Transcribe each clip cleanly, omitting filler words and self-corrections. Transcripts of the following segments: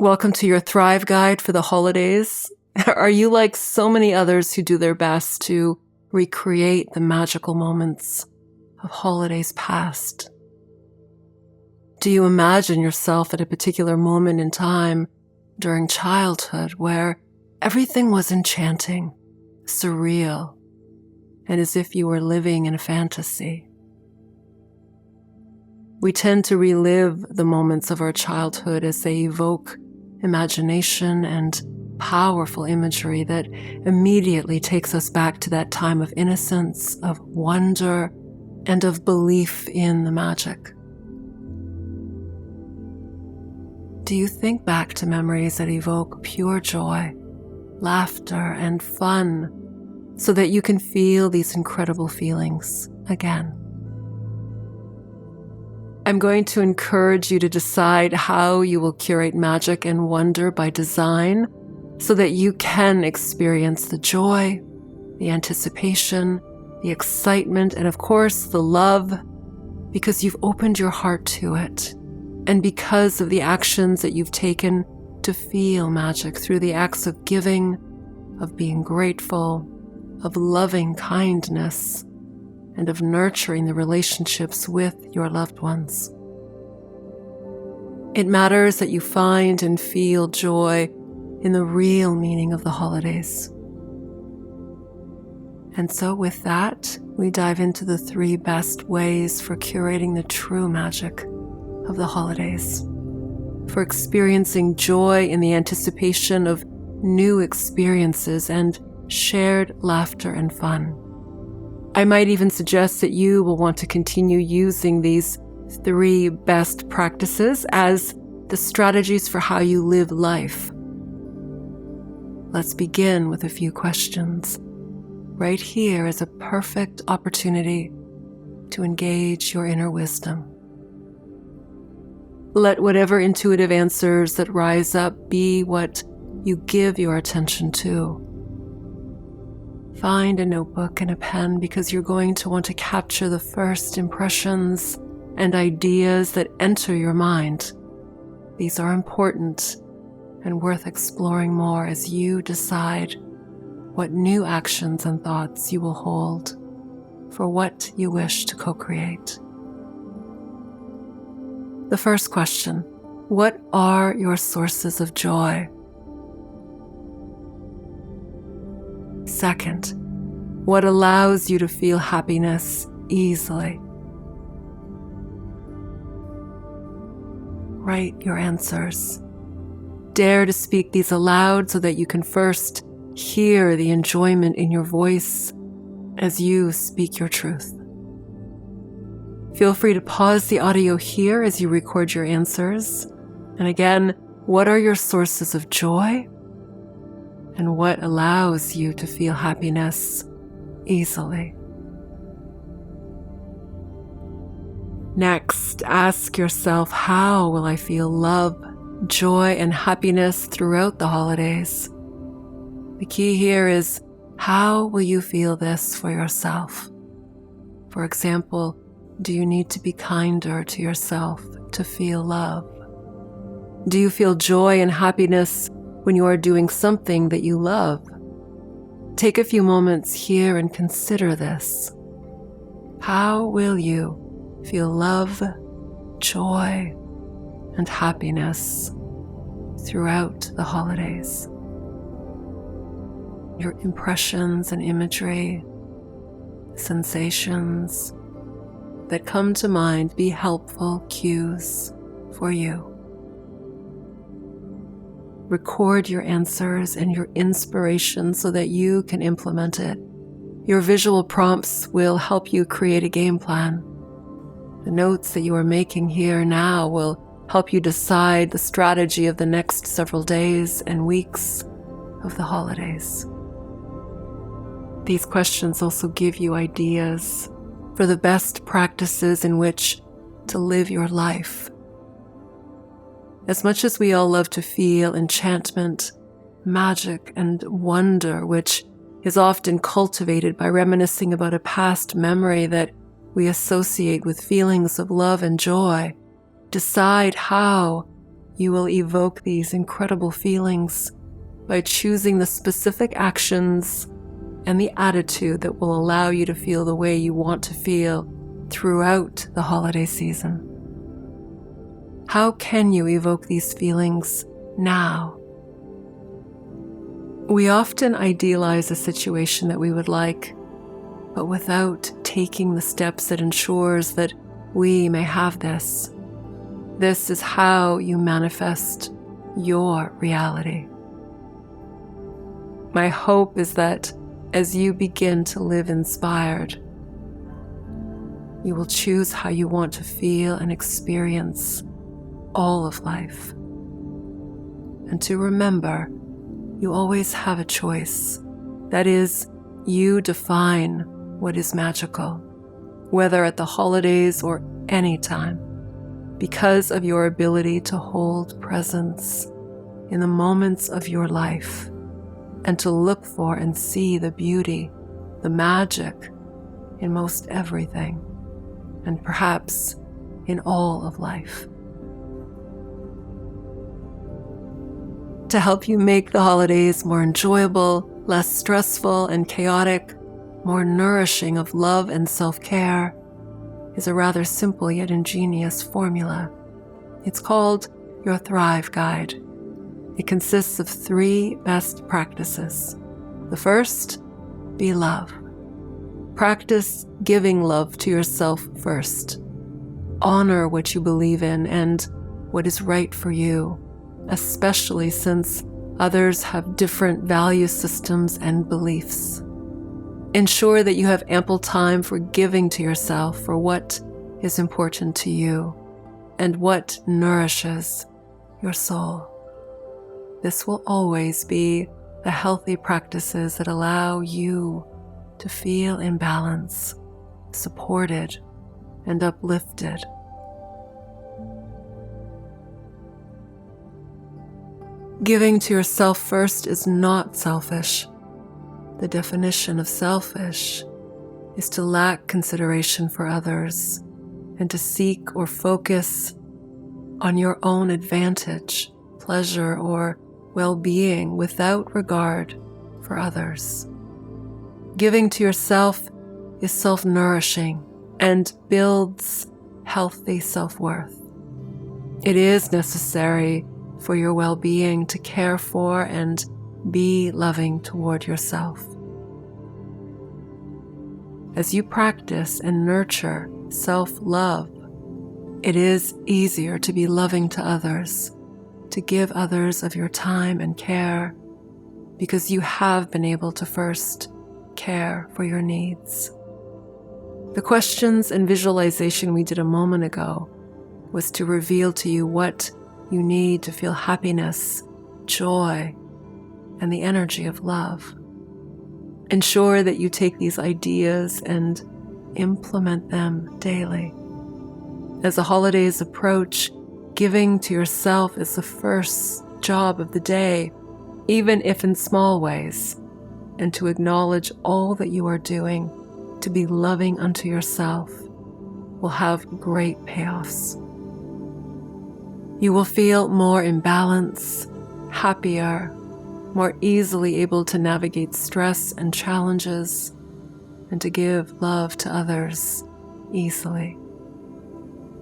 Welcome to your Thrive Guide for the holidays. Are you like so many others who do their best to recreate the magical moments of holidays past? Do you imagine yourself at a particular moment in time during childhood where everything was enchanting, surreal, and as if you were living in a fantasy? We tend to relive the moments of our childhood as they evoke imagination and powerful imagery that immediately takes us back to that time of innocence, of wonder, and of belief in the magic. Do you think back to memories that evoke pure joy, laughter, and fun so that you can feel these incredible feelings again? I'm going to encourage you to decide how you will curate magic and wonder by design so that you can experience the joy, the anticipation, the excitement, and of course the love, because you've opened your heart to it, and because of the actions that you've taken to feel magic through the acts of giving, of being grateful, of loving kindness, and of nurturing the relationships with your loved ones. It matters that you find and feel joy in the real meaning of the holidays. And so with that, we dive into the 3 best ways for curating the true magic of the holidays, for experiencing joy in the anticipation of new experiences and shared laughter and fun. I might even suggest that you will want to continue using these 3 best practices as the strategies for how you live life. Let's begin with a few questions. Right here is a perfect opportunity to engage your inner wisdom. Let whatever intuitive answers that rise up be what you give your attention to. Find a notebook and a pen because you're going to want to capture the first impressions and ideas that enter your mind. These are important and worth exploring more as you decide what new actions and thoughts you will hold for what you wish to co-create. The first question: what are your sources of joy? Second, what allows you to feel happiness easily? Write your answers. Dare to speak these aloud so that you can first hear the enjoyment in your voice as you speak your truth. Feel free to pause the audio here as you record your answers. And again, what are your sources of joy? And what allows you to feel happiness easily? Next, ask yourself, how will I feel love, joy, and happiness throughout the holidays? The key here is, how will you feel this for yourself? For example, do you need to be kinder to yourself to feel love? Do you feel joy and happiness when you are doing something that you love? Take a few moments here and consider this. How will you feel love, joy, and happiness throughout the holidays? Your impressions and imagery, sensations that come to mind be helpful cues for you. Record your answers and your inspiration so that you can implement it. Your visual prompts will help you create a game plan. The notes that you are making here now will help you decide the strategy of the next several days and weeks of the holidays. These questions also give you ideas for the best practices in which to live your life. As much as we all love to feel enchantment, magic, and wonder, which is often cultivated by reminiscing about a past memory that we associate with feelings of love and joy, decide how you will evoke these incredible feelings by choosing the specific actions and the attitude that will allow you to feel the way you want to feel throughout the holiday season. How can you evoke these feelings now? We often idealize a situation that we would like, but without taking the steps that ensures that we may have this. This is how you manifest your reality. My hope is that as you begin to live inspired, you will choose how you want to feel and experience all of life. And to remember, you always have a choice. That is, you define what is magical, whether at the holidays or any time, because of your ability to hold presence in the moments of your life and to look for and see the beauty, the magic in most everything, and perhaps in all of life. To help you make the holidays more enjoyable, less stressful and chaotic, more nourishing of love and self-care, is a rather simple yet ingenious formula. It's called your Thrive Guide. It consists of 3 best practices. The first, be love. Practice giving love to yourself first. Honor what you believe in and what is right for you, especially since others have different value systems and beliefs. Ensure that you have ample time for giving to yourself for what is important to you and what nourishes your soul. This will always be the healthy practices that allow you to feel in balance, supported, and uplifted. Giving to yourself first is not selfish. The definition of selfish is to lack consideration for others and to seek or focus on your own advantage, pleasure, or well-being without regard for others. Giving to yourself is self-nourishing and builds healthy self-worth. It is necessary for your well-being to care for and be loving toward yourself. As you practice and nurture self-love, it is easier to be loving to others, to give others of your time and care, because you have been able to first care for your needs. The questions and visualization we did a moment ago was to reveal to you what you need to feel happiness, joy, and the energy of love. Ensure that you take these ideas and implement them daily. As the holidays approach, giving to yourself is the first job of the day, even if in small ways, and to acknowledge all that you are doing to be loving unto yourself will have great payoffs. You will feel more in balance, happier, more easily able to navigate stress and challenges, and to give love to others easily.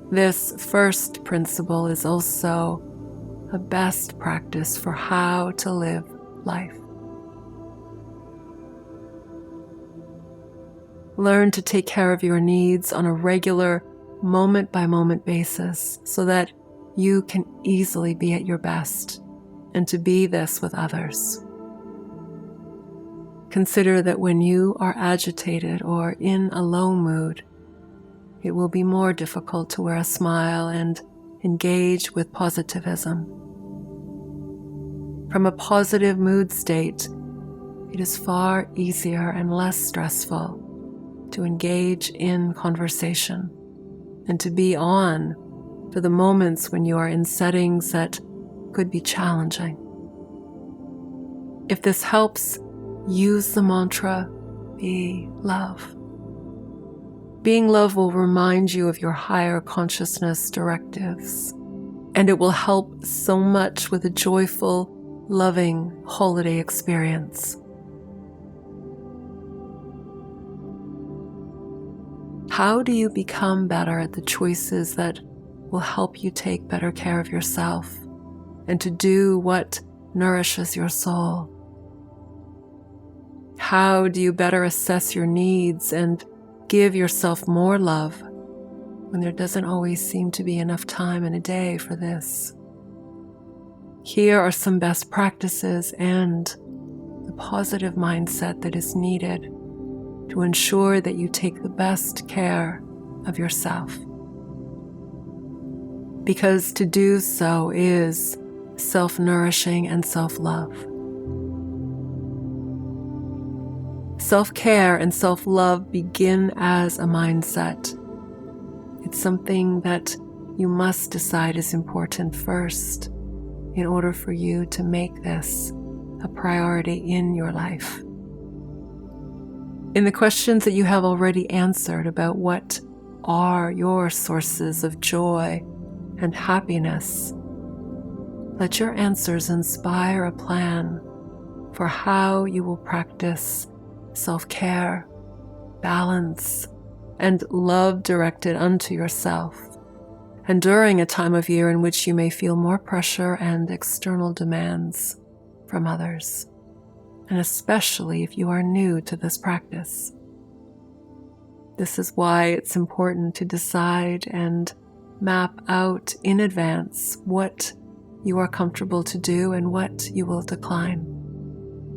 This first principle is also a best practice for how to live life. Learn to take care of your needs on a regular, moment-by-moment basis so that you can easily be at your best and to be this with others. Consider that when you are agitated or in a low mood, it will be more difficult to wear a smile and engage with positivism. From a positive mood state, it is far easier and less stressful to engage in conversation and to be on for the moments when you are in settings that could be challenging. If this helps, use the mantra, be love. Being love will remind you of your higher consciousness directives. and it will help so much with a joyful, loving holiday experience. How do you become better at the choices that will help you take better care of yourself and to do what nourishes your soul? How do you better assess your needs and give yourself more love when there doesn't always seem to be enough time in a day for this? Here are some best practices and the positive mindset that is needed to ensure that you take the best care of yourself. Because to do so is self-nourishing and self-love. Self-care and self-love begin as a mindset. It's something that you must decide is important first in order for you to make this a priority in your life. In the questions that you have already answered about what are your sources of joy and happiness, let your answers inspire a plan for how you will practice self-care, balance, and love directed unto yourself, and during a time of year in which you may feel more pressure and external demands from others, and especially if you are new to this practice. This is why it's important to decide and map out in advance what you are comfortable to do and what you will decline.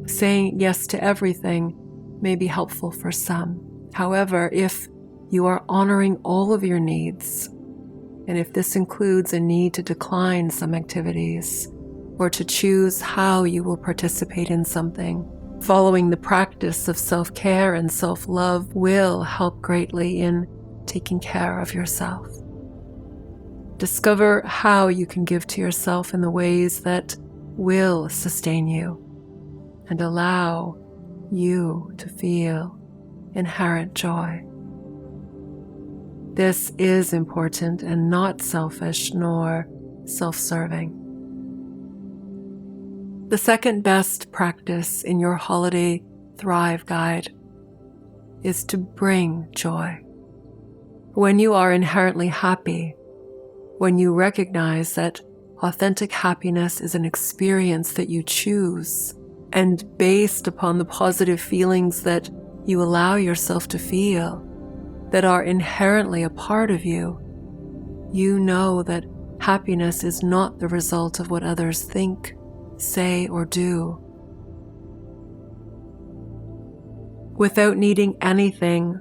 Saying yes to everything may be helpful for some. However, if you are honoring all of your needs, and if this includes a need to decline some activities or to choose how you will participate in something, following the practice of self-care and self-love will help greatly in taking care of yourself. Discover how you can give to yourself in the ways that will sustain you and allow you to feel inherent joy. This is important and not selfish nor self-serving. The second best practice in your Holiday Thrive Guide is to bring joy. When you are inherently happy, when you recognize that authentic happiness is an experience that you choose and based upon the positive feelings that you allow yourself to feel that are inherently a part of you, you know that happiness is not the result of what others think, say, or do. Without needing anything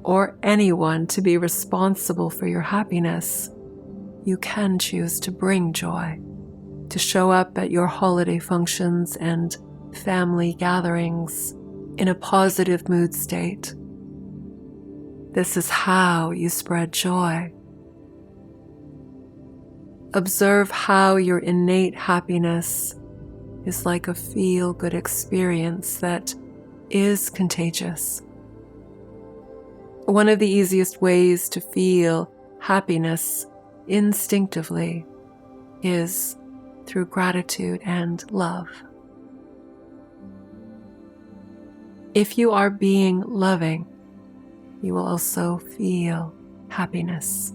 or anyone to be responsible for your happiness, you can choose to bring joy, to show up at your holiday functions and family gatherings in a positive mood state. This is how you spread joy. Observe how your innate happiness is like a feel-good experience that is contagious. One of the easiest ways to feel happiness instinctively is through gratitude and love. If you are being loving, you will also feel happiness.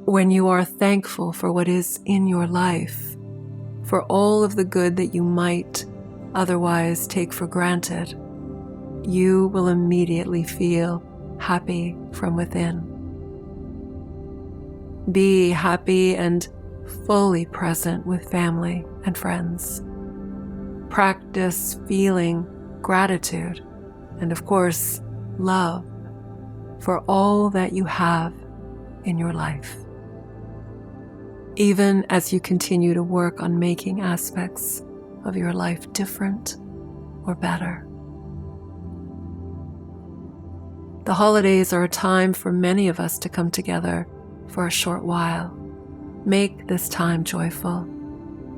When you are thankful for what is in your life, for all of the good that you might otherwise take for granted, you will immediately feel happy from within. Be happy and fully present with family and friends. Practice feeling gratitude and, of course, love for all that you have in your life. Even as you continue to work on making aspects of your life different or better. The holidays are a time for many of us to come together for a short while. Make this time joyful.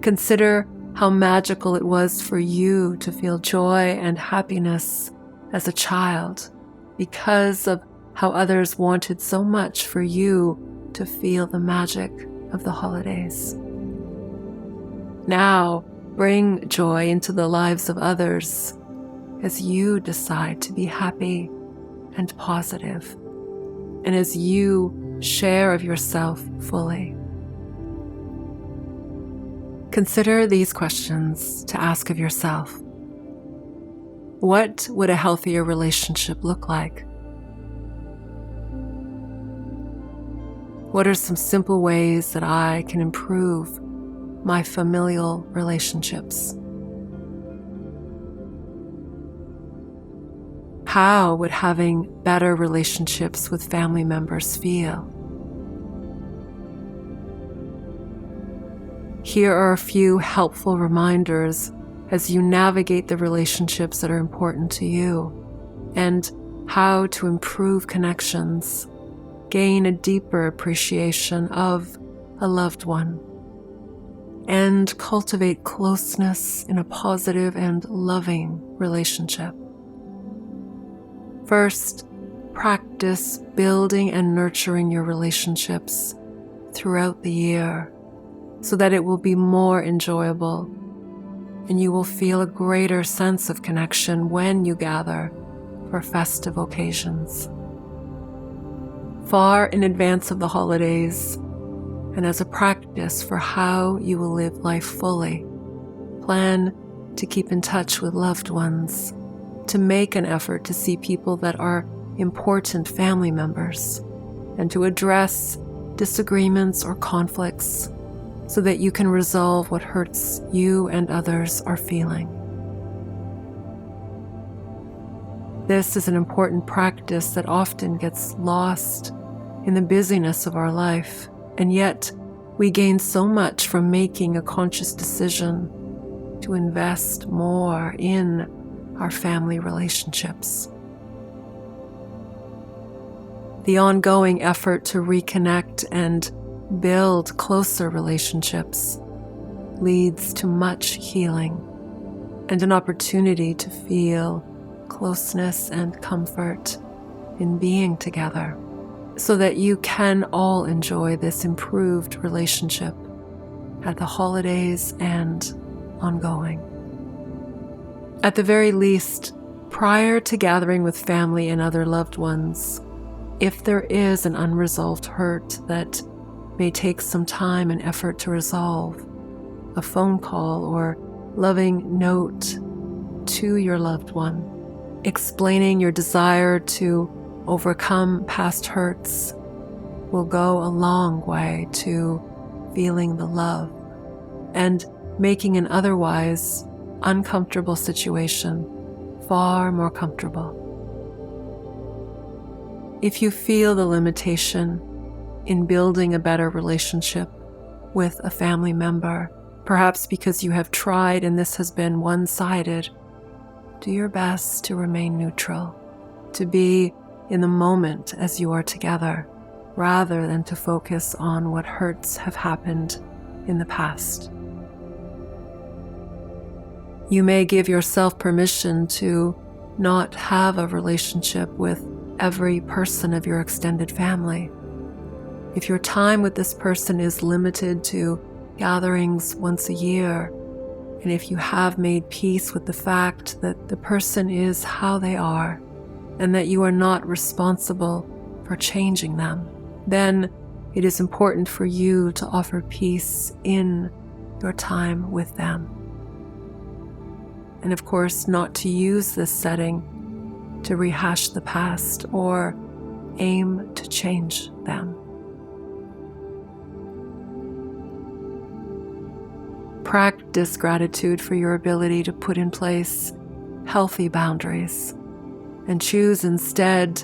Consider how magical it was for you to feel joy and happiness as a child because of how others wanted so much for you to feel the magic of the holidays. Now, bring joy into the lives of others as you decide to be happy and positive, and as you share of yourself fully. Consider these questions to ask of yourself. What would a healthier relationship look like? What are some simple ways that I can improve my familial relationships? How would having better relationships with family members feel? Here are a few helpful reminders as you navigate the relationships that are important to you and how to improve connections, gain a deeper appreciation of a loved one, and cultivate closeness in a positive and loving relationship. First, practice building and nurturing your relationships throughout the year so that it will be more enjoyable and you will feel a greater sense of connection when you gather for festive occasions. Far in advance of the holidays, and as a practice for how you will live life fully, plan to keep in touch with loved ones, to make an effort to see people that are important family members, and to address disagreements or conflicts so that you can resolve what hurts you and others are feeling. This is an important practice that often gets lost in the busyness of our life, and yet we gain so much from making a conscious decision to invest more in our family relationships. The ongoing effort to reconnect and build closer relationships leads to much healing and an opportunity to feel closeness and comfort in being together so that you can all enjoy this improved relationship at the holidays and ongoing. At the very least, prior to gathering with family and other loved ones, if there is an unresolved hurt that may take some time and effort to resolve, a phone call or loving note to your loved one, explaining your desire to overcome past hurts will go a long way to feeling the love and making an otherwise uncomfortable situation far more comfortable. If you feel the limitation in building a better relationship with a family member, perhaps because you have tried and this has been one-sided, do your best to remain neutral, to be in the moment as you are together, rather than to focus on what hurts have happened in the past. You may give yourself permission to not have a relationship with every person of your extended family. If your time with this person is limited to gatherings once a year, and if you have made peace with the fact that the person is how they are, and that you are not responsible for changing them, then it is important for you to offer peace in your time with them. And of course, not to use this setting to rehash the past or aim to change them. Practice gratitude for your ability to put in place healthy boundaries and choose instead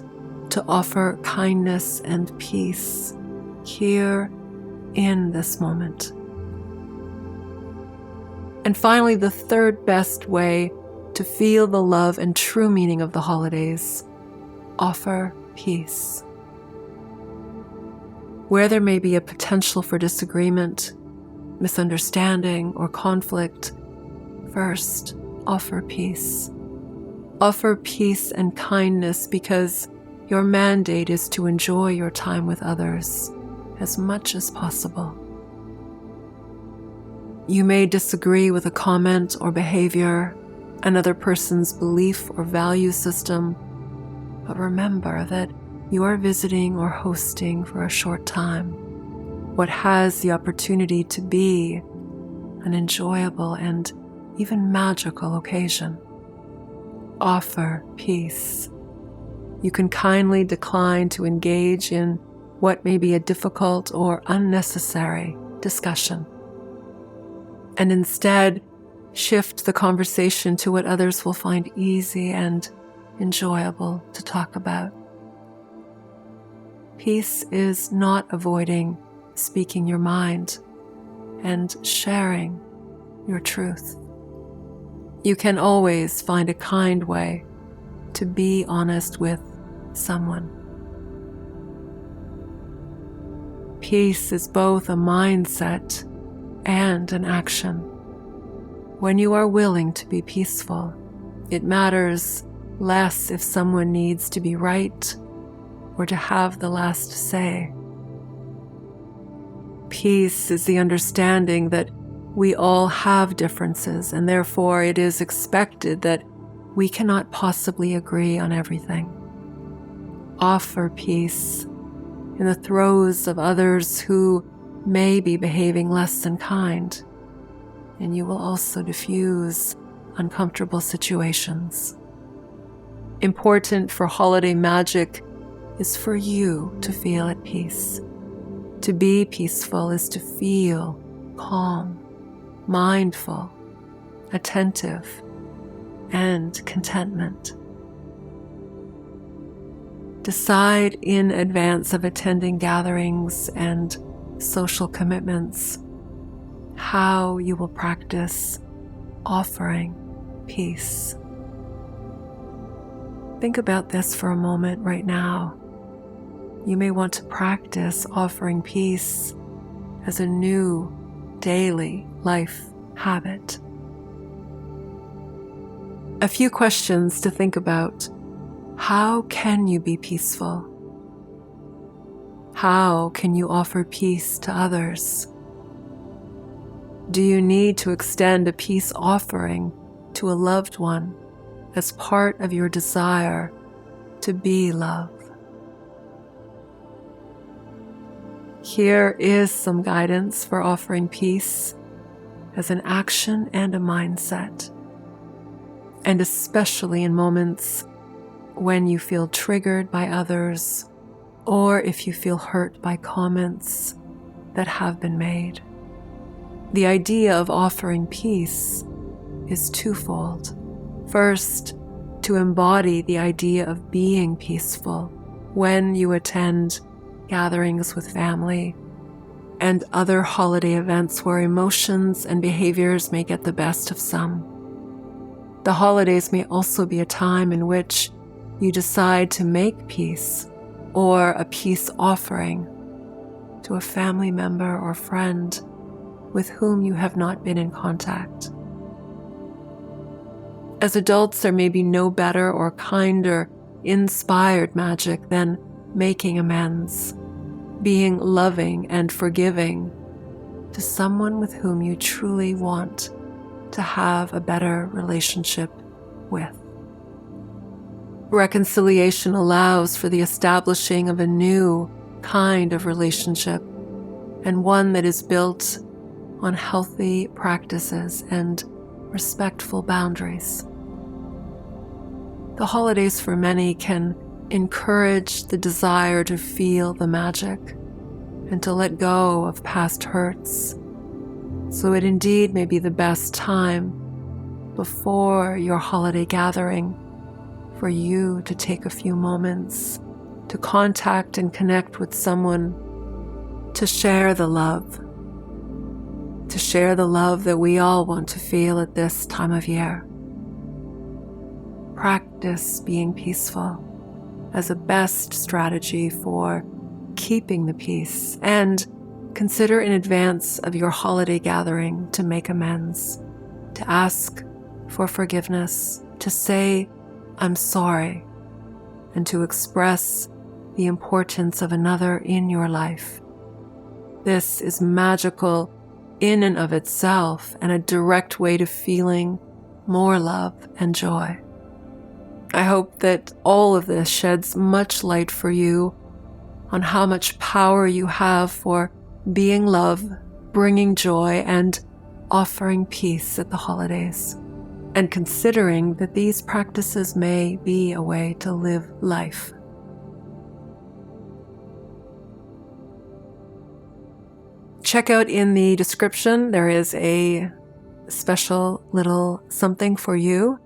to offer kindness and peace here in this moment. And finally, the third best way to feel the love and true meaning of the holidays: offer peace. Where there may be a potential for disagreement, misunderstanding, or conflict, first, offer peace. Offer peace and kindness because your mandate is to enjoy your time with others as much as possible. You may disagree with a comment or behavior, another person's belief or value system, but remember that you are visiting or hosting for a short time what has the opportunity to be an enjoyable and even magical occasion. Offer peace. You can kindly decline to engage in what may be a difficult or unnecessary discussion, and instead shift the conversation to what others will find easy and enjoyable to talk about. Peace is not avoiding speaking your mind and sharing your truth. You can always find a kind way to be honest with someone. Peace is both a mindset and an action. When you are willing to be peaceful, it matters less if someone needs to be right or to have the last say. Peace is the understanding that we all have differences, and therefore it is expected that we cannot possibly agree on everything. Offer peace in the throes of others who may be behaving less than kind, and you will also diffuse uncomfortable situations. Important for holiday magic is for you to feel at peace. To be peaceful is to feel calm, mindful, attentive, and contentment. Decide in advance of attending gatherings and social commitments how you will practice offering peace. Think about this for a moment right now. You may want to practice offering peace as a new daily life habit. A few questions to think about. How can you be peaceful? How can you offer peace to others? Do you need to extend a peace offering to a loved one as part of your desire to be love? Here is some guidance for offering peace as an action and a mindset, and especially in moments when you feel triggered by others or if you feel hurt by comments that have been made. The idea of offering peace is twofold. First, to embody the idea of being peaceful when you attend gatherings with family and other holiday events where emotions and behaviors may get the best of some. The holidays may also be a time in which you decide to make peace or a peace offering to a family member or friend with whom you have not been in contact. As adults, there may be no better or kinder inspired magic than making amends, being loving and forgiving to someone with whom you truly want to have a better relationship with. Reconciliation allows for the establishing of a new kind of relationship, and one that is built on healthy practices and respectful boundaries. The holidays for many can encourage the desire to feel the magic and to let go of past hurts, so it indeed may be the best time before your holiday gathering for you to take a few moments to contact and connect with someone, to share the love that we all want to feel at this time of year. Practice being peaceful as a best strategy for keeping the peace, and consider in advance of your holiday gathering to make amends, to ask for forgiveness, to say, "I'm sorry," and to express the importance of another in your life This is magical in and of itself and a direct way to feeling more love and joy. I hope that all of this sheds much light for you on how much power you have for being love, bringing joy, and offering peace at the holidays, and considering that these practices may be a way to live life. Check out in the description, there is a special little something for you,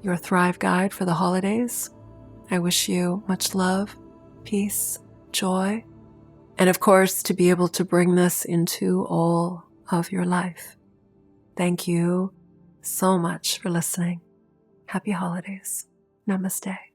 your Thrive Guide for the holidays. I wish you much love, peace, joy, and of course, to be able to bring this into all of your life. Thank you so much for listening. Happy holidays. Namaste.